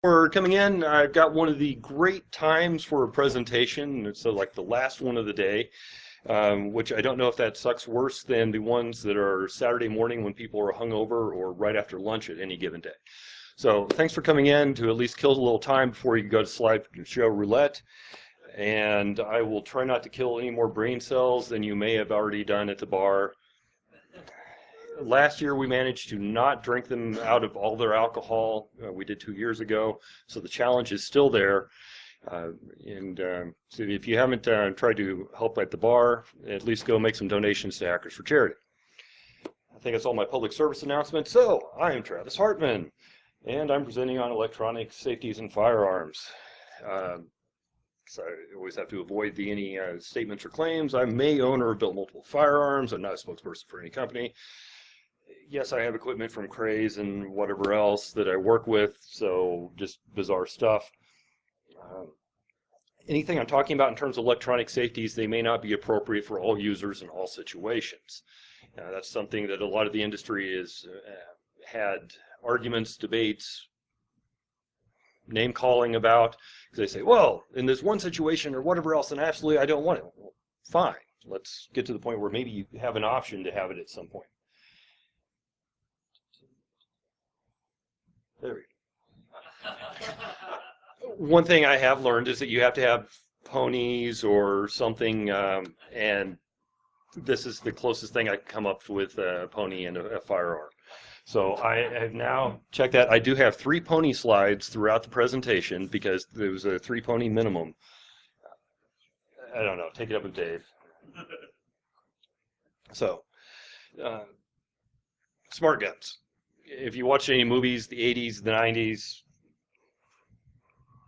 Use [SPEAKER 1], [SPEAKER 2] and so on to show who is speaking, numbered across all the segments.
[SPEAKER 1] For coming in. I've got one of the great times for a presentation. It's like the last one of the day, which I don't know if that sucks worse than the ones that are Saturday morning when people are hungover or right after lunch at any given day. So thanks for coming in to at least kill a little time before you go to slideshow roulette. And I will try not to kill any more brain cells than you may have already done at the bar. Last year we managed to not drink them out of all their alcohol. We did 2 years ago, so the challenge is still there. So if you haven't tried to help at the bar, at least go make some donations to Hackers for Charity. I think that's all my public service announcements. So I am Travis Hartman, and I'm presenting on electronic safeties and firearms. So I always have to avoid any statements or claims. I may own or build multiple firearms. I'm not a spokesperson for any company. Yes, I have equipment from Craze and whatever else that I work with, so just bizarre stuff. Anything I'm talking about in terms of electronic safeties, they may not be appropriate for all users in all situations. That's something that a lot of the industry has had arguments, debates, name calling about, because they say, well, in this one situation or whatever else, then absolutely I don't want it. Well, fine, let's get to the point where maybe you have an option to have it at some point. There we go. One thing I have learned is that you have to have ponies or something, and this is the closest thing I can come up with a pony and a firearm. So I have now checked that. I do have 3 pony slides throughout the presentation because there was a 3 pony minimum. I don't know. Take it up with Dave. So, smart guns. If you watch any movies, the 80s, the 90s,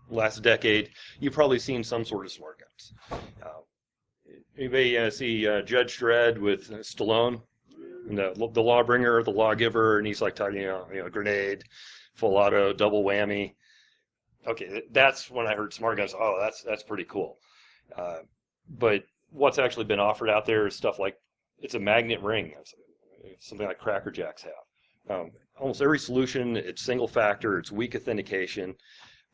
[SPEAKER 1] last decade, you've probably seen some sort of smart guns. Anybody see Judge Dredd with Stallone? And the lawbringer, the lawgiver, and he's like talking, grenade, full auto, double whammy. Okay, that's when I heard smart guns. Oh, that's pretty cool. But what's actually been offered out there is stuff like, it's a magnet ring, something like Cracker Jacks have. Almost every solution, it's single factor, it's weak authentication.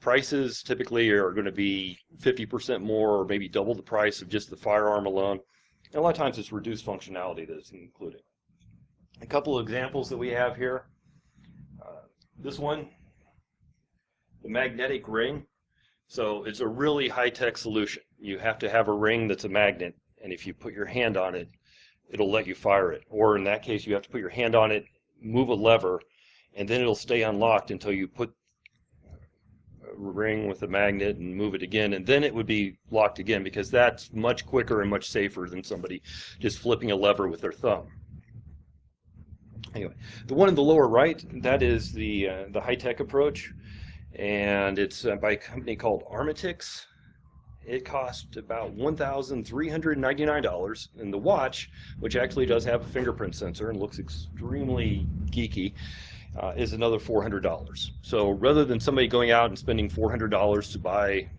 [SPEAKER 1] Prices typically are going to be 50% more or maybe double the price of just the firearm alone. And a lot of times it's reduced functionality that is included. A couple of examples that we have here. This one, the magnetic ring. So it's a really high-tech solution. You have to have a ring that's a magnet, and if you put your hand on it, it'll let you fire it. Or in that case, you have to put your hand on it, move a lever, and then it'll stay unlocked until you put a ring with a magnet and move it again, and then it would be locked again, because that's much quicker and much safer than somebody just flipping a lever with their thumb. Anyway, the one in the lower right, that is the high-tech approach, and it's by a company called Armatix. It cost about $1,399, and the watch, which actually does have a fingerprint sensor and looks extremely geeky, is another $400. So rather than somebody going out and spending $400 to buy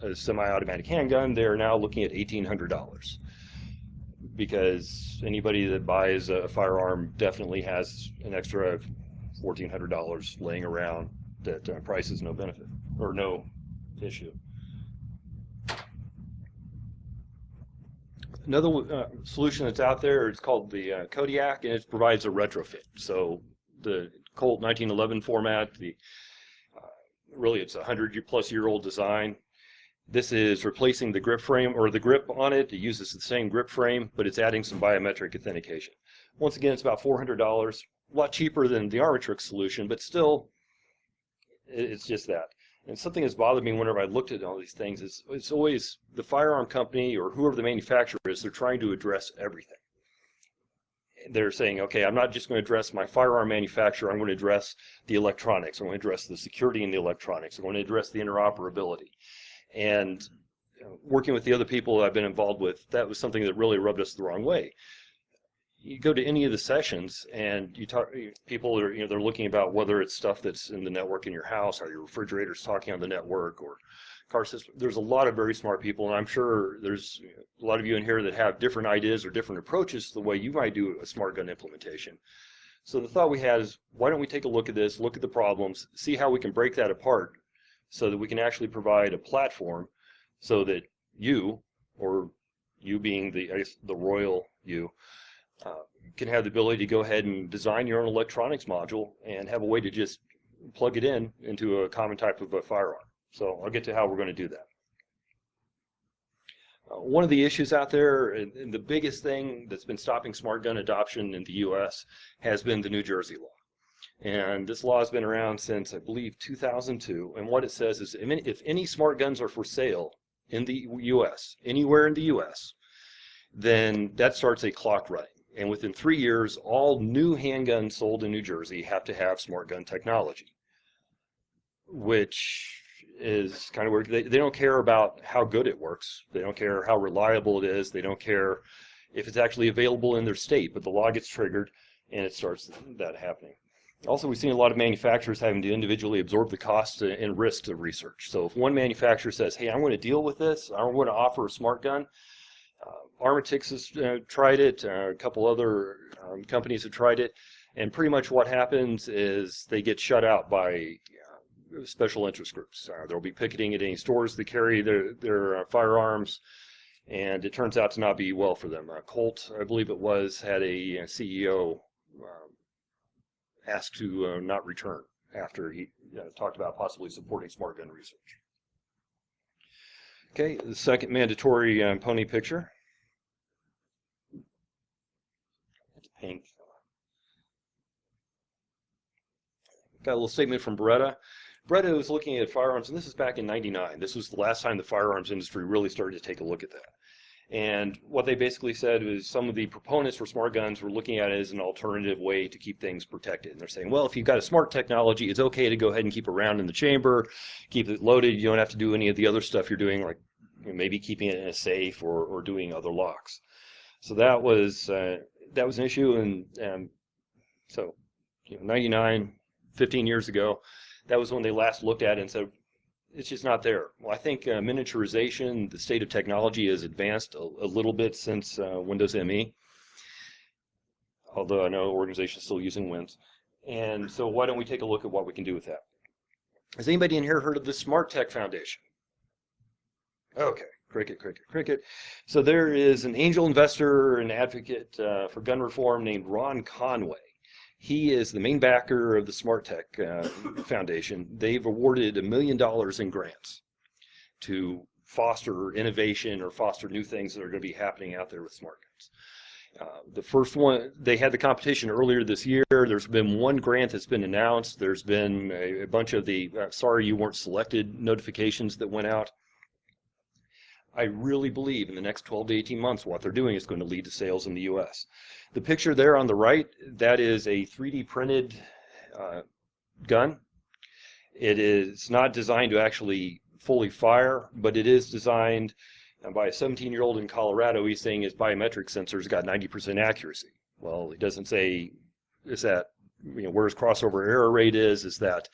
[SPEAKER 1] a semi-automatic handgun, they're now looking at $1,800. Because anybody that buys a firearm definitely has an extra $1,400 laying around that price is no benefit or no issue. Another solution that's out there is called the Kodiak, and it provides a retrofit. So the Colt 1911 format, really it's a 100-plus-year-old design. This is replacing the grip frame, or the grip on it. It uses the same grip frame, but it's adding some biometric authentication. Once again, it's about $400, a lot cheaper than the Armatrix solution, but still, it's just that. And something that's bothered me whenever I looked at all these things is it's always the firearm company or whoever the manufacturer is, they're trying to address everything. They're saying, okay, I'm not just going to address my firearm manufacturer, I'm going to address the electronics, I'm going to address the security in the electronics, I'm going to address the interoperability. And working with the other people that I've been involved with, that was something that really rubbed us the wrong way. You go to any of the sessions and you talk, people are, they're looking about whether it's stuff that's in the network in your house, or your refrigerator's talking on the network, or car system. There's a lot of very smart people, and I'm sure there's a lot of you in here that have different ideas or different approaches to the way you might do a smart gun implementation. So the thought we had is, why don't we take a look at this, look at the problems, see how we can break that apart, so that we can actually provide a platform so that you, or you being the royal you, can have the ability to go ahead and design your own electronics module and have a way to just plug it into a common type of a firearm. So I'll get to how we're going to do that. One of the issues out there, and the biggest thing that's been stopping smart gun adoption in the U.S. has been the New Jersey law. And this law has been around since, I believe, 2002. And what it says is if any smart guns are for sale in the U.S., anywhere in the U.S., then that starts a clock running. And within 3 years, all new handguns sold in New Jersey have to have smart gun technology, which is kind of weird. They don't care about how good it works. They don't care how reliable it is. They don't care if it's actually available in their state, but the law gets triggered and it starts that happening. Also, we've seen a lot of manufacturers having to individually absorb the costs and risks of research. So if one manufacturer says, hey, I'm going to deal with this, I'm going to offer a smart gun, Armatix has tried it, a couple other companies have tried it, and pretty much what happens is they get shut out by special interest groups. They'll be picketing at any stores that carry their firearms, and it turns out to not be well for them. Colt, I believe it was, had a CEO asked to not return after he talked about possibly supporting smart gun research. Okay, the second mandatory pony picture. It's pink. Got a little statement from Beretta. Beretta was looking at firearms, and this is back in '99. This was the last time the firearms industry really started to take a look at that. And what they basically said was some of the proponents for smart guns were looking at it as an alternative way to keep things protected. And they're saying, well, if you've got a smart technology, it's okay to go ahead and keep a round in the chamber, keep it loaded. You don't have to do any of the other stuff you're doing, like maybe keeping it in a safe or doing other locks. So that was an issue. And so, 99, 15 years ago, that was when they last looked at it and said, it's just not there. Well, I think miniaturization, the state of technology has advanced a little bit since Windows ME, although I know organizations still using Wins. And so why don't we take a look at what we can do with that? Has anybody in here heard of the Smart Tech Foundation? Okay, cricket. So there is an angel investor and advocate for gun reform named Ron Conway. He is the main backer of the Smart Tech Foundation. They've awarded $1 million in grants to foster innovation or foster new things that are going to be happening out there with smart guns. The first one, they had the competition earlier this year. There's been one grant that's been announced. There's been a bunch of the sorry you weren't selected notifications that went out. I really believe in the next 12 to 18 months what they're doing is going to lead to sales in the U.S. The picture there on the right, that is a 3D printed gun. It is not designed to actually fully fire, but it is designed by a 17-year-old in Colorado. He's saying his biometric sensors got 90% accuracy. Well, he doesn't say is that where his crossover error rate is that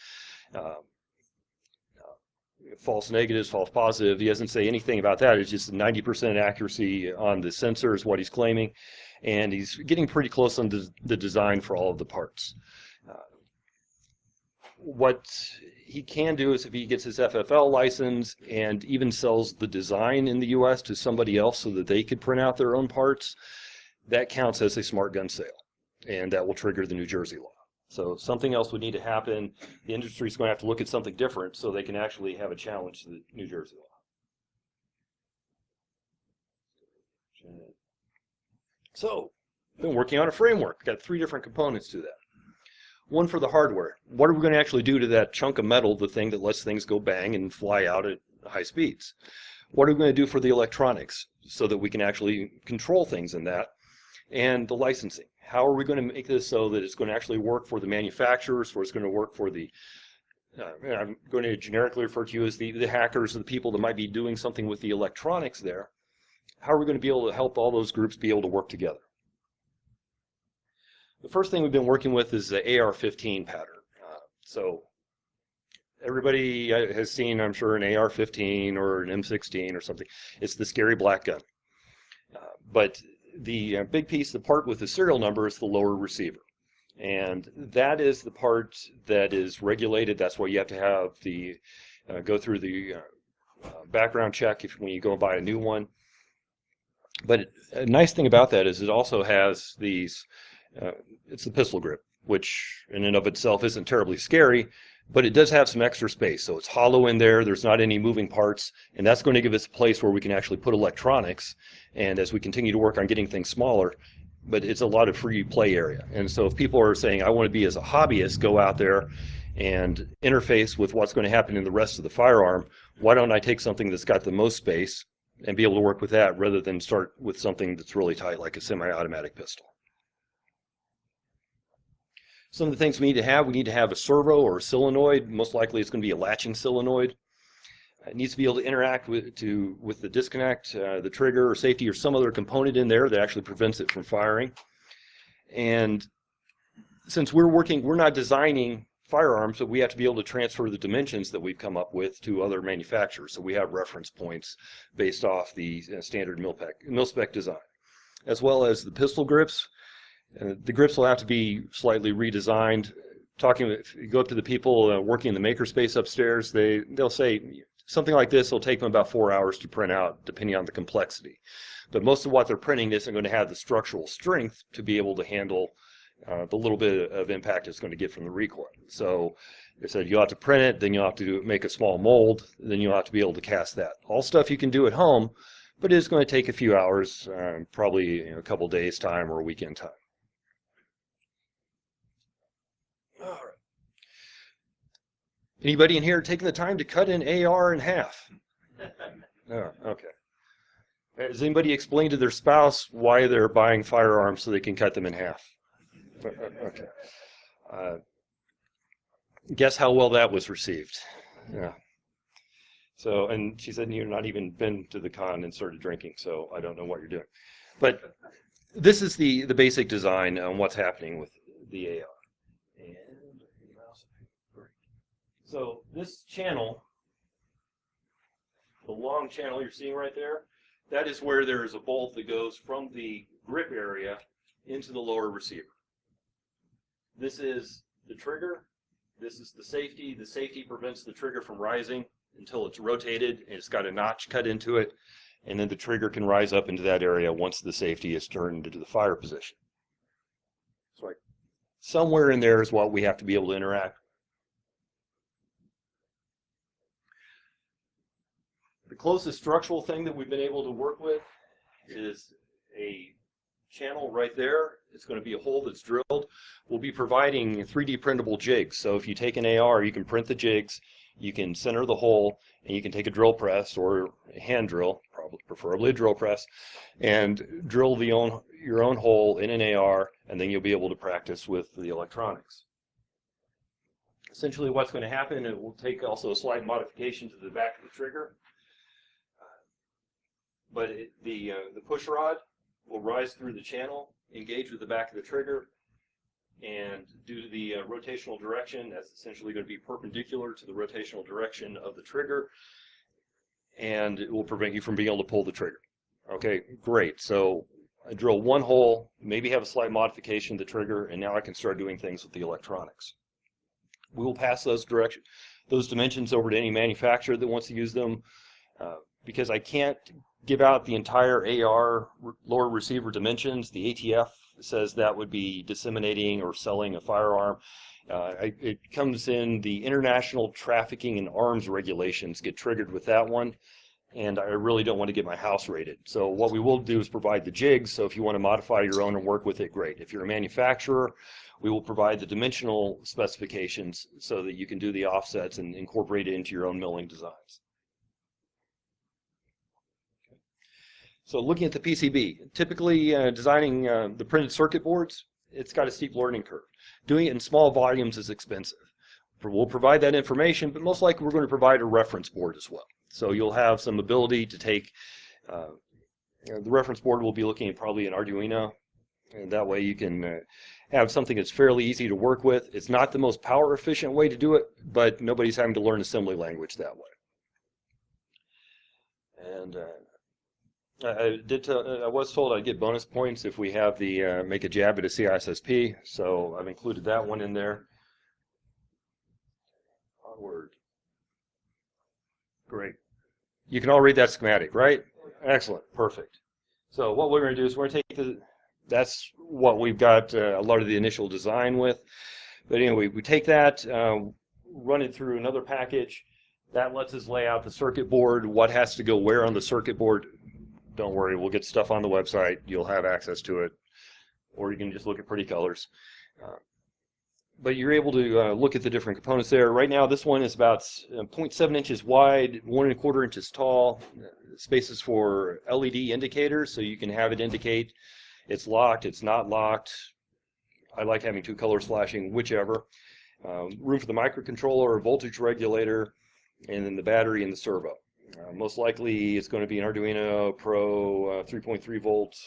[SPEAKER 1] false negatives, false positive. He doesn't say anything about that. It's just 90% accuracy on the sensor is what he's claiming, and he's getting pretty close on the design for all of the parts. What he can do is if he gets his FFL license and even sells the design in the U.S. to somebody else so that they could print out their own parts, that counts as a smart gun sale, and that will trigger the New Jersey law. So something else would need to happen. The industry is going to have to look at something different so they can actually have a challenge to the New Jersey law. So, been working on a framework. Got 3 different components to that. One for the hardware. What are we going to actually do to that chunk of metal, the thing that lets things go bang and fly out at high speeds? What are we going to do for the electronics so that we can actually control things in that? And the licensing. How are we going to make this so that it's going to actually work for the manufacturers, or it's going to work for the, I'm going to generically refer to you as the hackers or the people that might be doing something with the electronics there. How are we going to be able to help all those groups be able to work together? The first thing we've been working with is the AR-15 pattern. So everybody has seen, I'm sure, an AR-15 or an M16 or something. It's the scary black gun. But the big piece, the part with the serial number, is the lower receiver. And that is the part that is regulated. That's why you have to have the go through the background check when you go buy a new one. But a nice thing about that is it also has these, it's the pistol grip, which in and of itself isn't terribly scary, but it does have some extra space. So it's hollow in there, there's not any moving parts, and that's going to give us a place where we can actually put electronics. And as we continue to work on getting things smaller, but it's a lot of free play area. And so if people are saying, I want to be as a hobbyist, go out there and interface with what's going to happen in the rest of the firearm, why don't I take something that's got the most space and be able to work with that rather than start with something that's really tight like a semi-automatic pistol. Some of the things we need to have a servo or a solenoid. Most likely it's going to be a latching solenoid. It needs to be able to interact with the disconnect, the trigger or safety or some other component in there that actually prevents it from firing. And since we're not designing firearms, but we have to be able to transfer the dimensions that we've come up with to other manufacturers. So we have reference points based off the standard mil-spec design, as well as the pistol grips. The grips will have to be slightly redesigned. If you go up to the people working in the makerspace upstairs, they'll say something like this will take them about 4 hours to print out, depending on the complexity. But most of what they're printing isn't going to have the structural strength to be able to handle the little bit of impact it's going to get from the recoil. So they said you'll have to print it, then you'll have to make a small mold, then you'll have to be able to cast that. All stuff you can do at home, but it's going to take a few hours, probably a couple days time or a weekend time. All right. Anybody in here taking the time to cut an AR in half? Oh, okay. Has anybody explained to their spouse why they're buying firearms so they can cut them in half? Okay. Guess how well that was received. Yeah. So, and she said you've not even been to the con and started drinking, so I don't know what you're doing. But this is the basic design on what's happening with the AR. So this channel, the long channel you're seeing right there, that is where there is a bolt that goes from the grip area into the lower receiver. This is the trigger. This is the safety. The safety prevents the trigger from rising until it's rotated and it's got a notch cut into it. And then the trigger can rise up into that area once the safety is turned into the fire position. So like somewhere in there is what we have to be able to interact. The closest structural thing that we've been able to work with is a channel right there. It's going to be a hole that's drilled. We'll be providing 3D printable jigs. So if you take an AR, you can print the jigs, you can center the hole, and you can take a drill press or a hand drill, preferably a drill press, and drill your own hole in an AR, and then you'll be able to practice with the electronics. Essentially what's going to happen, it will take also a slight modification to the back of the trigger. But the push rod will rise through the channel, engage with the back of the trigger, and due to the rotational direction, that's essentially going to be perpendicular to the rotational direction of the trigger, and it will prevent you from being able to pull the trigger. Okay, great. So I drill one hole, maybe have a slight modification of the trigger, and now I can start doing things with the electronics. We will pass those dimensions over to any manufacturer that wants to use them, because I can't give out the entire AR lower receiver dimensions. The ATF says that would be disseminating or selling a firearm. It comes in the international trafficking and arms regulations get triggered with that one, and I really don't want to get my house raided. So what we will do is provide the jigs, so if you want to modify your own and work with it, great. If you're a manufacturer, we will provide the dimensional specifications so that you can do the offsets and incorporate it into your own milling designs. So looking at the PCB, typically designing the printed circuit boards, it's got a steep learning curve. Doing it in small volumes is expensive. We'll provide that information, but most likely we're going to provide a reference board as well. So you'll have some ability to take, the reference board will be looking at probably an Arduino, and that way you can have something that's fairly easy to work with. It's not the most power efficient way to do it, but nobody's having to learn assembly language that way. And I was told I'd get bonus points if we have the make a jab at a CISSP, so I've included that one in there. Onward. Great. You can all read that schematic, right? Excellent. Perfect. So what we're going to do is we're going to take that's what we've got a lot of the initial design with. But anyway, we take that, run it through another package. That lets us lay out the circuit board, what has to go where on the circuit board. Don't worry, we'll get stuff on the website. You'll have access to it. Or you can just look at pretty colors. But you're able to look at the different components there. Right now, this one is about 0.7 inches wide, 1¼ inches tall. Spaces for LED indicators, so you can have it indicate it's locked, it's not locked. I like having 2 colors flashing, whichever. Room for the microcontroller, voltage regulator, and then the battery and the servo. Most likely, it's going to be an Arduino Pro 3.3 volts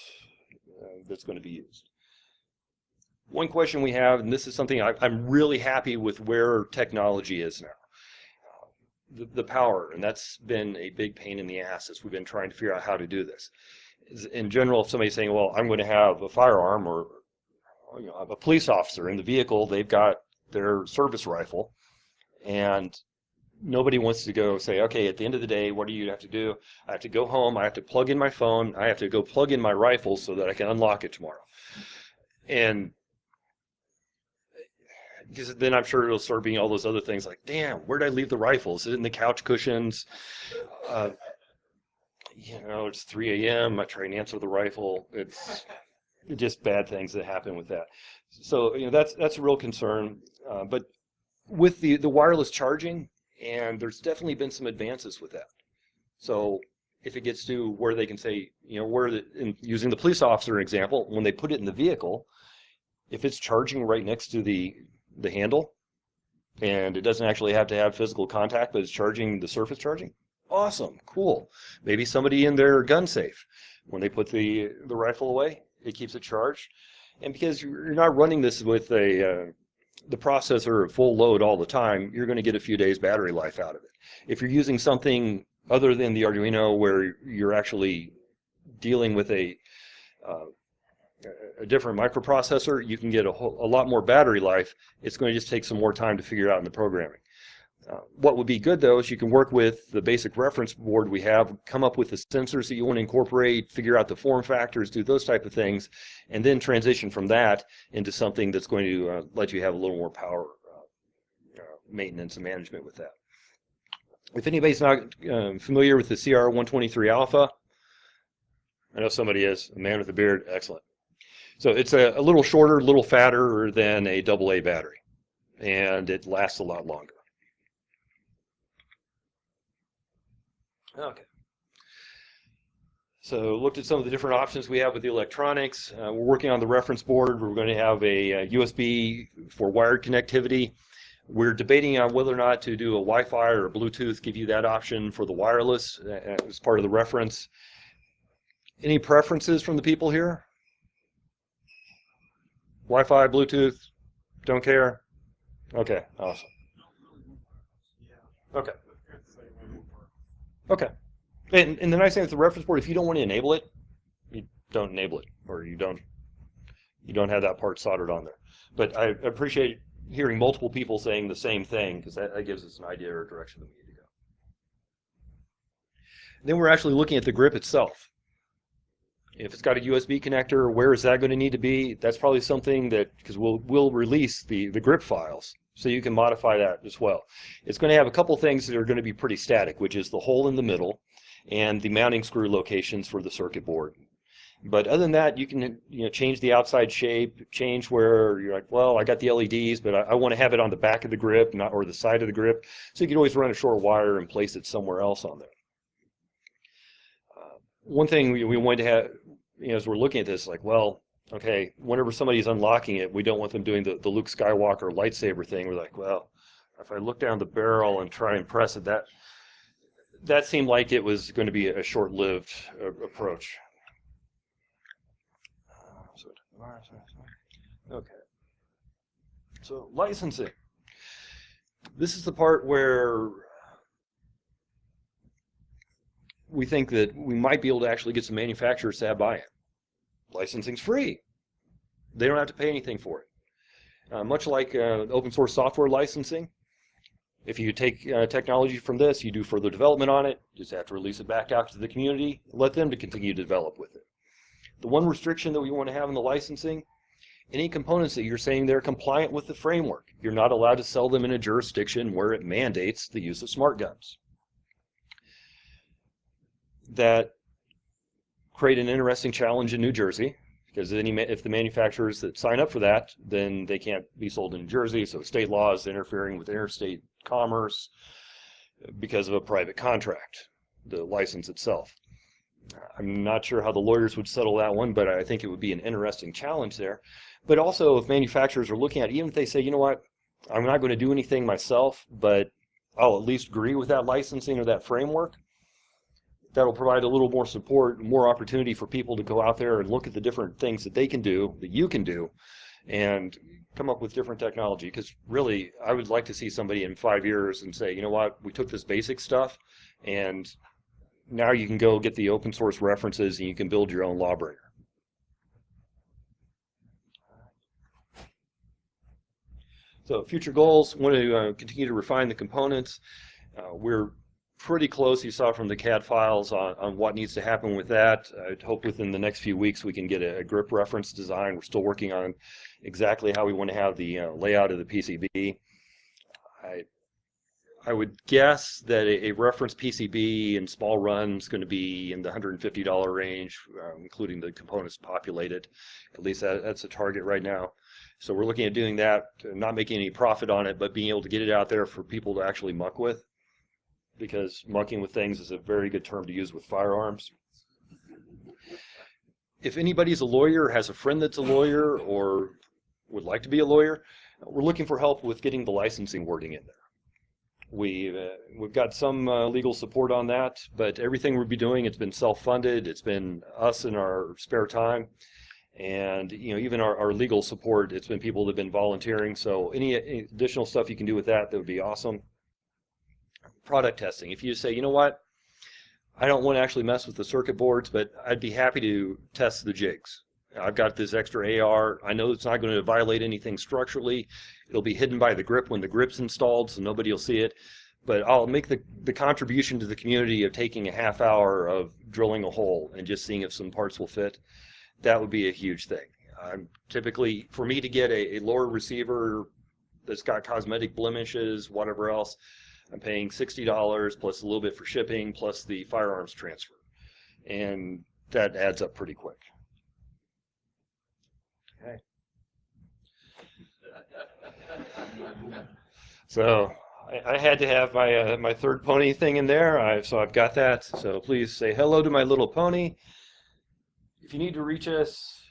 [SPEAKER 1] that's going to be used. One question we have, and this is something I'm really happy with where technology is now. The power, and that's been a big pain in the ass as we've been trying to figure out how to do this. In general, if somebody's saying, well, I'm going to have a firearm or a police officer in the vehicle, they've got their service rifle, and nobody wants to go say, okay, at the end of the day, what do you have to do? I have to go home, I have to plug in my phone, I have to go plug in my rifle so that I can unlock it tomorrow. And because then I'm sure it'll start being all those other things like, damn, where did I leave the rifle? Is it in the couch cushions? It's 3 a.m. I try and answer the rifle. It's just bad things that happen with that. So that's a real concern. But with the wireless charging, and there's definitely been some advances with that. So if it gets to where they can say, using the police officer example, when they put it in the vehicle, if it's charging right next to the handle, and it doesn't actually have to have physical contact, but it's charging the surface charging, awesome, cool. Maybe somebody in their gun safe, when they put the rifle away, it keeps it charged. And because you're not running this with the processor at full load all the time, you're going to get a few days battery life out of it. If you're using something other than the Arduino where you're actually dealing with a different microprocessor, you can get a lot more battery life. It's going to just take some more time to figure out in the programming. What would be good, though, is you can work with the basic reference board we have, come up with the sensors that you want to incorporate, figure out the form factors, do those type of things, and then transition from that into something that's going to let you have a little more power maintenance and management with that. If anybody's not familiar with the CR123 Alpha, I know somebody is, a man with a beard, excellent. So it's a little shorter, a little fatter than a AA battery, and it lasts a lot longer. Okay. So looked at some of the different options we have with the electronics. We're working on the reference board. We're going to have a USB for wired connectivity. We're debating on whether or not to do a Wi-Fi or a Bluetooth, give you that option for the wireless as part of the reference. Any preferences from the people here? Wi-Fi, Bluetooth, don't care? Okay, awesome. Okay. Okay. And the nice thing with the reference board, if you don't want to enable it, you don't enable it, or you don't have that part soldered on there. But I appreciate hearing multiple people saying the same thing, because that gives us an idea or direction that we need to go. Then we're actually looking at the grip itself. If it's got a USB connector, where is that going to need to be? That's probably something that, because we'll release the grip files, so you can modify that as well. It's going to have a couple things that are going to be pretty static, which is the hole in the middle and the mounting screw locations for the circuit board. But other than that, you can change the outside shape, change where you're like, well, I got the LEDs, but I want to have it on the back of the grip, or the side of the grip. So you can always run a short wire and place it somewhere else on there. One thing we wanted to have, as we're looking at this, like, well, okay, whenever somebody's unlocking it, we don't want them doing the Luke Skywalker lightsaber thing. We're like, well, if I look down the barrel and try and press it, that seemed like it was going to be a short-lived approach. Okay. So licensing. This is the part where we think that we might be able to actually get some manufacturers to have buy-in. Licensing's free. They don't have to pay anything for it. Much like open source software licensing, If you take technology from this, you do further development on it, just have to release it back out to the community, let them to continue to develop with it. The one restriction that we want to have in the licensing, any components that you're saying they're compliant with the framework, you're not allowed to sell them in a jurisdiction where it mandates the use of smart guns. That create an interesting challenge in New Jersey, because if the manufacturers that sign up for that, then they can't be sold in New Jersey, so state law is interfering with interstate commerce because of a private contract, the license itself. I'm not sure how the lawyers would settle that one, but I think it would be an interesting challenge there. But also, if manufacturers are looking at it, even if they say, you know what, I'm not going to do anything myself, but I'll at least agree with that licensing or that framework, that'll provide a little more support, more opportunity for people to go out there and look at the different things that they can do, that you can do, and come up with different technology. Because really, I would like to see somebody in 5 years and say, you know what, we took this basic stuff, and now you can go get the open source references and you can build your own lawbringer. So future goals, want to continue to refine the components. We're pretty close, you saw from the CAD files, on what needs to happen with that. I hope within the next few weeks we can get a grip reference design. We're still working on exactly how we want to have the layout of the PCB. I would guess that a reference PCB in small run is going to be in the $150 range, including the components populated. At least that's a target right now. So we're looking at doing that, not making any profit on it, but being able to get it out there for people to actually muck with, because mucking with things is a very good term to use with firearms. If anybody's a lawyer, has a friend that's a lawyer, or would like to be a lawyer, we're looking for help with getting the licensing wording in there. We've got some legal support on that, but everything we'll be doing, it's been self-funded. It's been us in our spare time, and even our legal support, it's been people that have been volunteering. So any additional stuff you can do with that, that would be awesome. Product testing. If you say, you know what, I don't want to actually mess with the circuit boards, but I'd be happy to test the jigs. I've got this extra AR. I know it's not going to violate anything structurally. It'll be hidden by the grip when the grip's installed, so nobody will see it. But I'll make the contribution to the community of taking a half hour of drilling a hole and just seeing if some parts will fit. That would be a huge thing. Typically, for me to get a lower receiver that's got cosmetic blemishes, whatever else, I'm paying $60 plus a little bit for shipping plus the firearms transfer. And that adds up pretty quick. Okay. So I had to have my third pony thing in there, so I've got that. So please say hello to my little pony. If you need to reach us,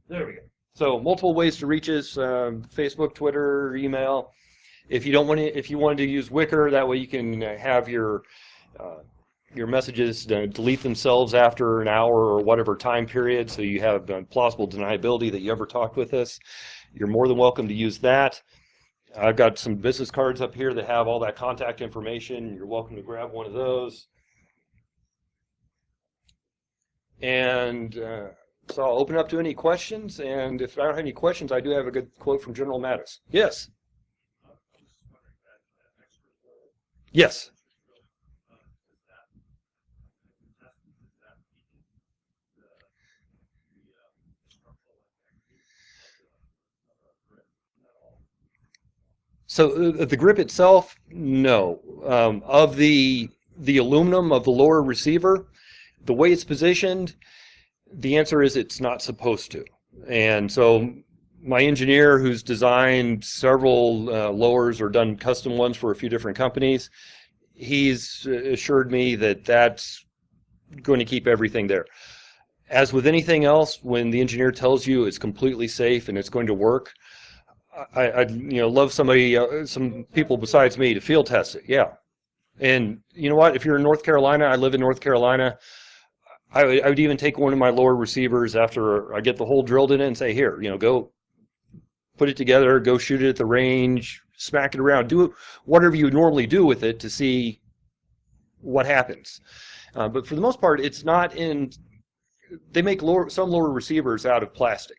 [SPEAKER 1] there we go. So multiple ways to reach us: Facebook, Twitter, email. If you wanted to use Wicker, that way you can have your messages delete themselves after an hour or whatever time period, so you have plausible deniability that you ever talked with us. You're more than welcome to use that. I've got some business cards up here that have all that contact information. You're welcome to grab one of those. And so I'll open up to any questions, and if I don't have any questions, I do have a good quote from General Mattis. Yes? Yes. So the grip itself, no. Of the aluminum of the lower receiver, the way it's positioned, the answer is it's not supposed to. And so my engineer, who's designed several lowers or done custom ones for a few different companies, he's assured me that that's going to keep everything there. As with anything else, when the engineer tells you it's completely safe and it's going to work, I'd love somebody, some people besides me, to field test it. Yeah, and you know what? If you're in North Carolina, I live in North Carolina. I would even take one of my lower receivers after I get the hole drilled in it and say, here, go put it together, go shoot it at the range, smack it around, do whatever you would normally do with it to see what happens. But for the most part, it's not in. They make some lower receivers out of plastic,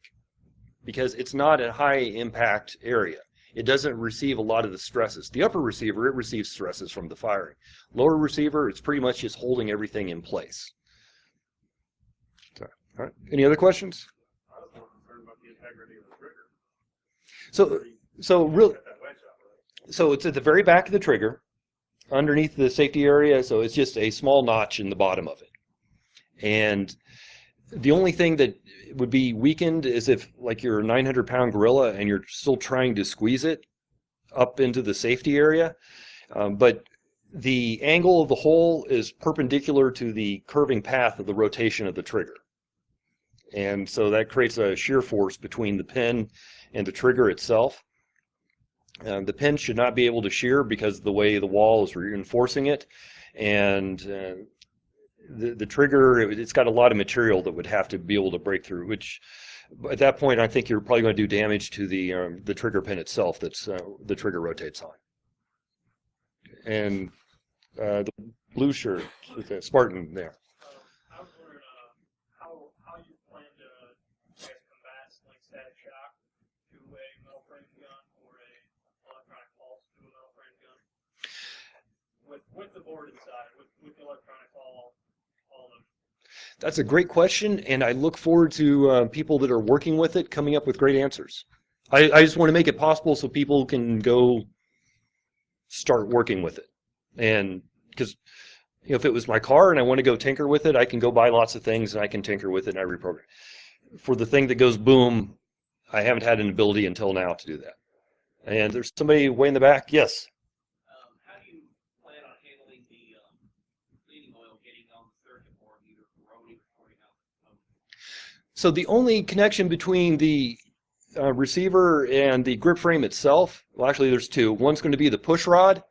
[SPEAKER 1] because it's not a high impact area. it doesn't receive a lot of the stresses. The upper receiver, it receives stresses from the firing. Lower receiver, it's pretty much just holding everything in place. So, all right. Any other questions?
[SPEAKER 2] I was more concerned about the integrity of the trigger.
[SPEAKER 1] So it's at the very back of the trigger, underneath the safety area, so it's just a small notch in the bottom of it. And the only thing that would be weakened is if, like, you're a 900-pound gorilla and you're still trying to squeeze it up into the safety area. But the angle of the hole is perpendicular to the curving path of the rotation of the trigger. And so that creates a shear force between the pin and the trigger itself. The pin should not be able to shear because of the way the wall is reinforcing it. And the trigger, it's got a lot of material that would have to be able to break through, which at that point I think you're probably going to do damage to the trigger pin itself that's the trigger rotates on. And the blue shirt with the Spartan there.
[SPEAKER 2] I was wondering how you plan to combat like static shock to a metal frame gun or a electronic pulse to a metal frame gun with the board inside, with the electronic all of them.
[SPEAKER 1] That's a great question, and I look forward to people that are working with it coming up with great answers. I just want to make it possible so people can go start working with it. And because if it was my car and I want to go tinker with it, I can go buy lots of things and I can tinker with it and I reprogram. For the thing that goes boom, I haven't had an ability until now to do that. And there's somebody way in the back. Yes.
[SPEAKER 3] How do you plan on handling the cleaning oil getting on the circuit board, either corroding or pouring out?
[SPEAKER 1] So the only connection between the receiver and the grip frame itself, well, actually there's two. One's going to be the push rod,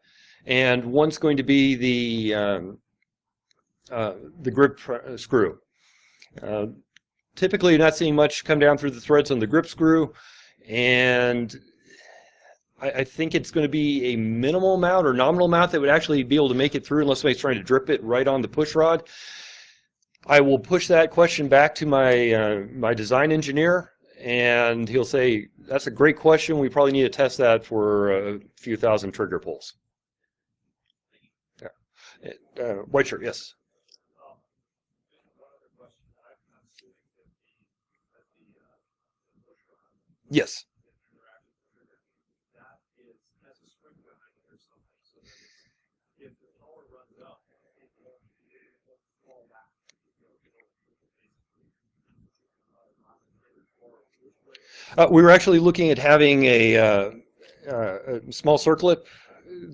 [SPEAKER 1] and one's going to be the grip screw. Typically, you're not seeing much come down through the threads on the grip screw, and I think it's going to be a minimal amount or nominal amount that would actually be able to make it through unless somebody's trying to drip it right on the push rod. I will push that question back to my my design engineer, and he'll say, that's a great question. We probably need to test that for a few thousand trigger pulls. Yeah. White shirt, yes. Yes. We were actually looking at having a small circlip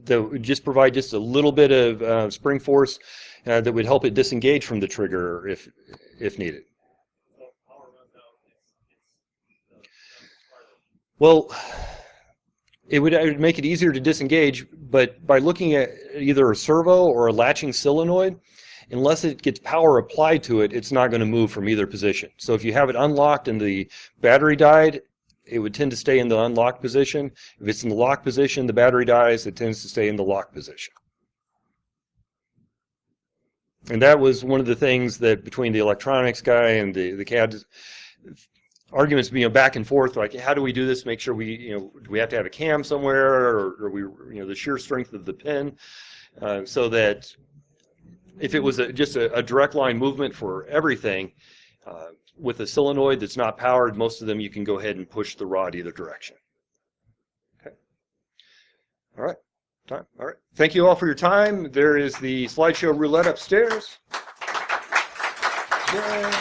[SPEAKER 1] that would just provide just a little bit of spring force that would help it disengage from the trigger if needed. Well, it would make it easier to disengage, but by looking at either a servo or a latching solenoid, unless it gets power applied to it, it's not going to move from either position. So if you have it unlocked and the battery died, it would tend to stay in the unlocked position. If it's in the locked position, the battery dies, it tends to stay in the locked position. And that was one of the things that between the electronics guy and the CAD arguments being back and forth, like how do we do this? Make sure we, do we have to have a cam somewhere, or we, the sheer strength of the pin, so that if it was just a direct line movement for everything, with a solenoid that's not powered, most of them you can go ahead and push the rod either direction. Okay. All right. Time. All right. Thank you all for your time. There is the slideshow roulette upstairs. Yay.